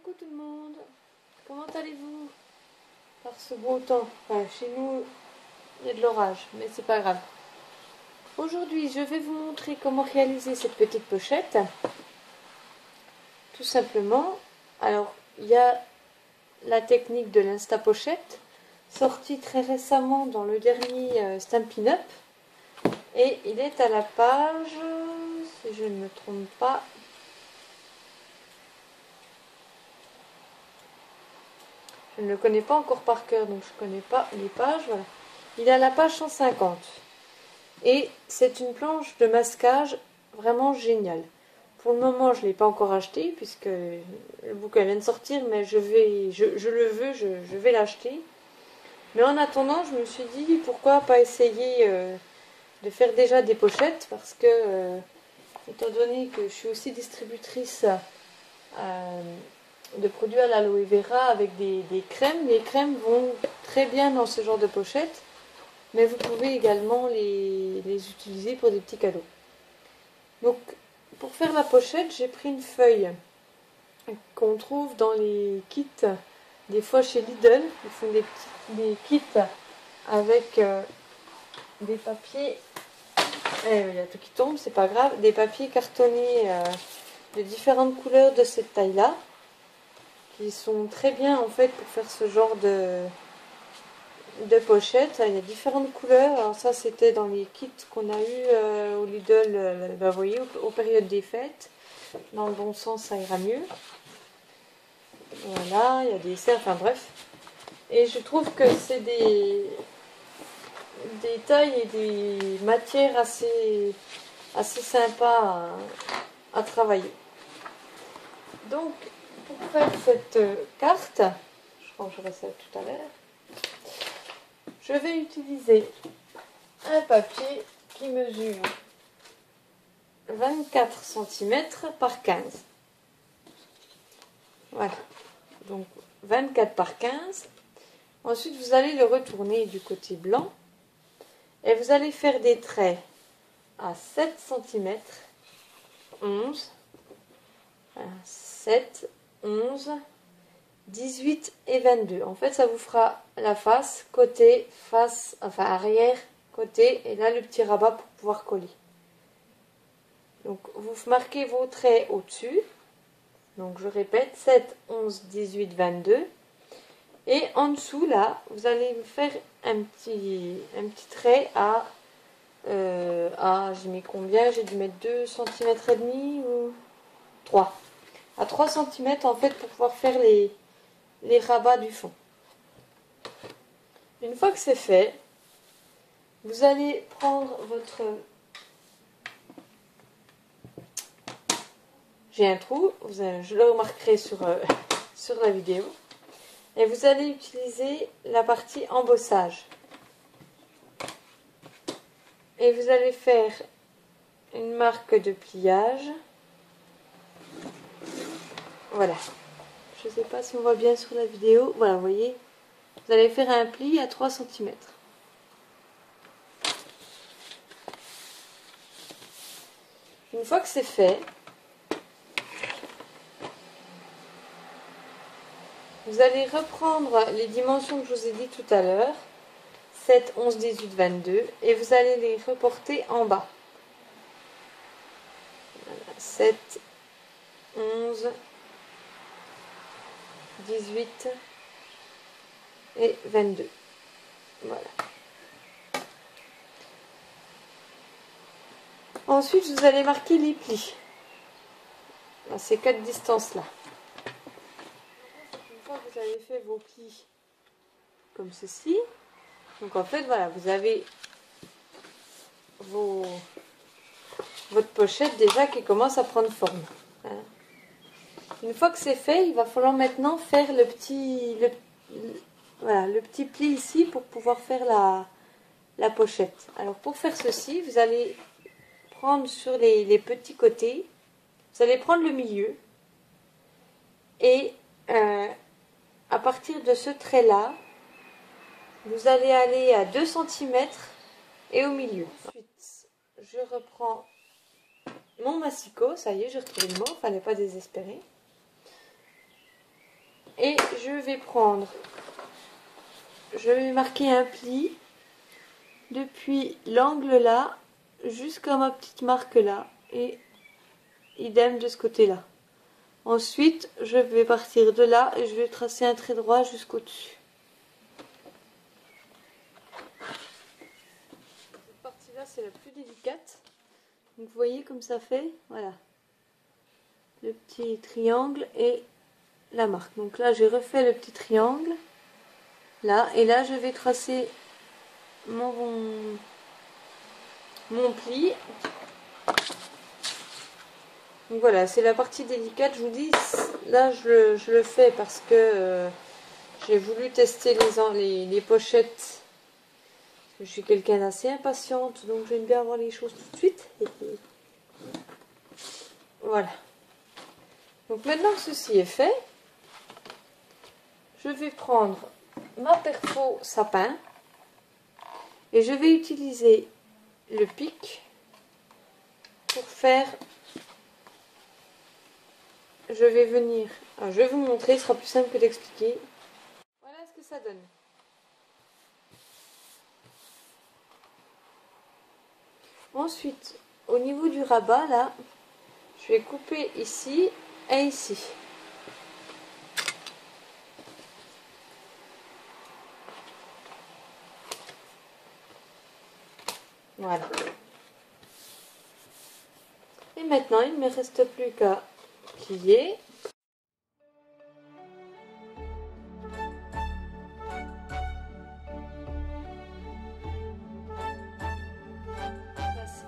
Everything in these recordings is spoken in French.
Coucou tout le monde, comment allez-vous par ce beau temps? Enfin, chez nous, il y a de l'orage, mais c'est pas grave. Aujourd'hui, je vais vous montrer comment réaliser cette petite pochette. Tout simplement, alors, il y a la technique de l'insta-pochette, sortie très récemment dans le dernier Stampin' Up. Et il est à la page, si je ne me trompe pas, je ne le connais pas encore par cœur, donc je ne connais pas les pages. Voilà. Il est à la page 150. Et c'est une planche de masquage vraiment géniale. Pour le moment, je ne l'ai pas encore acheté, puisque le bouquin vient de sortir, mais je le veux, je vais l'acheter. Mais en attendant, je me suis dit, pourquoi pas essayer de faire déjà des pochettes, parce que, étant donné que je suis aussi distributrice de produits à l'aloe vera avec des crèmes, les crèmes vont très bien dans ce genre de pochette, mais vous pouvez également les utiliser pour des petits cadeaux. Donc pour faire la pochette, j'ai pris une feuille qu'on trouve dans les kits, des fois chez Lidl, ils font des kits avec des papiers, il y a tout qui tombe, c'est pas grave, des papiers cartonnés de différentes couleurs de cette taille-là, qui sont très bien en fait pour faire ce genre de pochette. Il y a différentes couleurs. Alors ça, c'était dans les kits qu'on a eu au Lidl, vous voyez, aux périodes des fêtes. Dans le bon sens, ça ira mieux. Voilà, il y a des cercles, enfin bref. Et je trouve que c'est des tailles et des matières assez sympas à travailler. Donc, pour faire cette carte, je rangerai ça tout à l'heure, je vais utiliser un papier qui mesure 24 cm par 15. Voilà, donc 24 par 15. Ensuite, vous allez le retourner du côté blanc et vous allez faire des traits à 7 cm, 11, 7, 11, 18 et 22. En fait, ça vous fera la face, côté, face, enfin arrière, côté, et là le petit rabat pour pouvoir coller. Donc, vous marquez vos traits au-dessus. Donc, je répète, 7, 11, 18, 22. Et en dessous, là, vous allez faire un petit trait à j'ai mis combien? J'ai dû mettre 2 cm et demi ou 3. À 3 cm en fait pour pouvoir faire les rabats du fond. Une fois que c'est fait, vous allez prendre votre... J'ai un trou, je le remarquerai sur la vidéo. Et vous allez utiliser la partie embossage. Et vous allez faire une marque de pliage. Voilà. Je ne sais pas si on voit bien sur la vidéo. Voilà, vous voyez. Vous allez faire un pli à 3 cm. Une fois que c'est fait, vous allez reprendre les dimensions que je vous ai dit tout à l'heure, 7, 11, 18, 22, et vous allez les reporter en bas. Voilà, 7, 11, 18 et 22. Voilà. Ensuite, vous allez marquer les plis à ces 4 distances-là. Une fois que vous avez fait vos plis comme ceci, donc en fait, voilà, vous avez votre pochette déjà qui commence à prendre forme. Voilà. Une fois que c'est fait, il va falloir maintenant faire le petit pli ici pour pouvoir faire la pochette. Alors pour faire ceci, vous allez prendre sur les petits côtés, vous allez prendre le milieu et à partir de ce trait là, vous allez aller à 2 cm et au milieu. Ensuite, je reprends mon massicot, ça y est, j'ai retrouvé le mot, fallait pas désespérer. Et je vais marquer un pli depuis l'angle là jusqu'à ma petite marque là, et idem de ce côté là. Ensuite je vais partir de là et je vais tracer un trait droit jusqu'au dessus. Cette partie là c'est la plus délicate, donc vous voyez comme ça fait, voilà, le petit triangle et la marque. Donc là j'ai refait le petit triangle là, et là je vais tracer mon pli. Donc voilà, c'est la partie délicate, je vous dis, là je le fais parce que j'ai voulu tester les pochettes. Je suis quelqu'un d'assez impatiente, donc j'aime bien avoir les choses tout de suite. Voilà. Donc maintenant que ceci est fait, je vais prendre ma perfo sapin et je vais utiliser le pic pour faire... Je vais vous montrer, ce sera plus simple que d'expliquer. Voilà ce que ça donne. Ensuite, au niveau du rabat, là, je vais couper ici et ici. Voilà. Et maintenant, il ne me reste plus qu'à plier.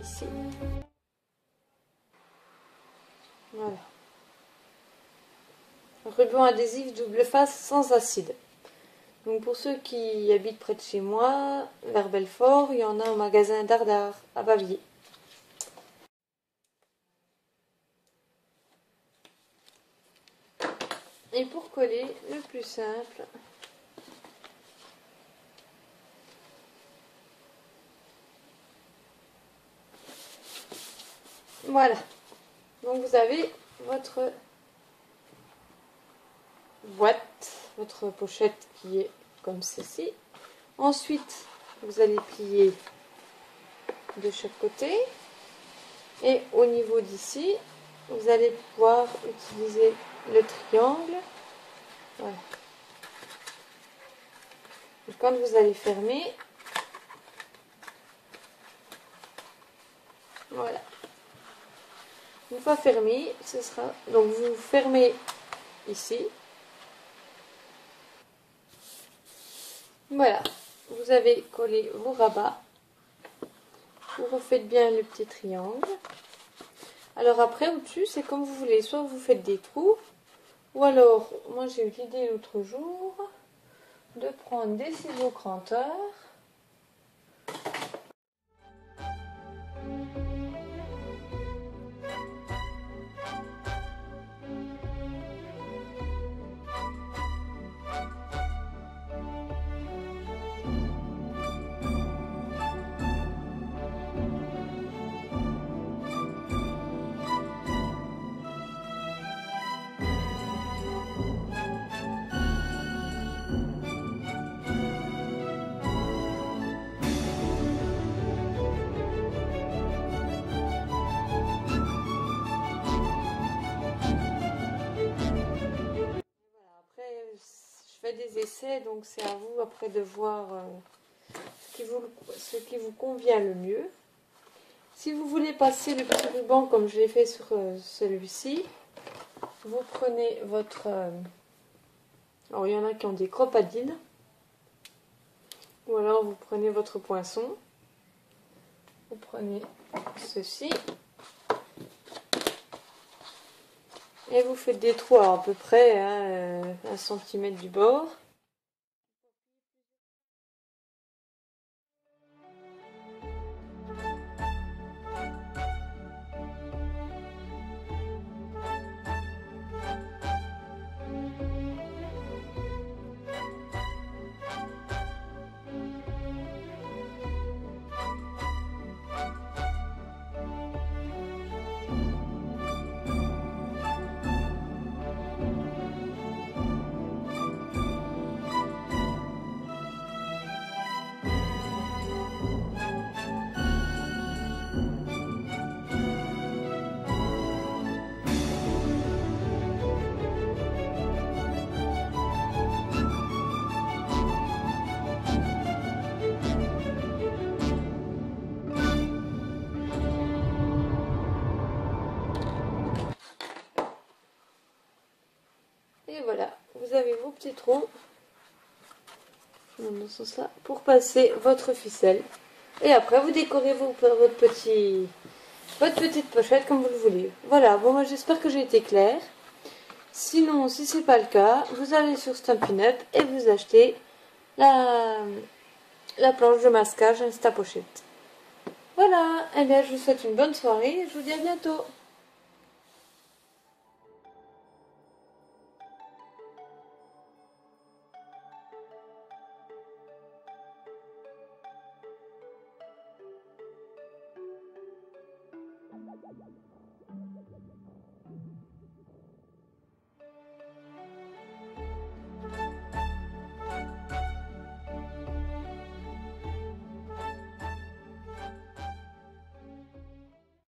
Ici. Voilà. Ruban adhésif double face sans acide. Donc pour ceux qui habitent près de chez moi, vers Belfort, il y en a au magasin Dardar à Baviers. Et pour coller, le plus simple, voilà. Donc vous avez votre boîte, votre pochette qui est comme ceci. Ensuite, vous allez plier de chaque côté. Et au niveau d'ici, vous allez pouvoir utiliser le triangle. Voilà. Et quand vous allez fermer, voilà. Une fois fermé, ce sera... Donc vous fermez ici. Voilà. Vous avez collé vos rabats. Vous refaites bien le petit triangle. Alors après, au-dessus, c'est comme vous voulez. Soit vous faites des trous, ou alors, moi j'ai eu l'idée l'autre jour de prendre des ciseaux cranteurs. Je fais des essais, donc c'est à vous après de voir ce qui vous convient le mieux. Si vous voulez passer le petit ruban comme je l'ai fait sur celui-ci, vous prenez votre... alors il y en a qui ont des cropadines, ou alors vous prenez votre poinçon, vous prenez ceci, et vous faites des trous à peu près 1 cm du bord. Et voilà, vous avez vos petits trous dans ce sens-là pour passer votre ficelle. Et après, vous décorez votre petite pochette comme vous le voulez. Voilà, bon, moi j'espère que j'ai été claire. Sinon, si c'est pas le cas, vous allez sur Stampin' Up et vous achetez la planche de masquage Instapochette. Voilà, et bien je vous souhaite une bonne soirée et je vous dis à bientôt.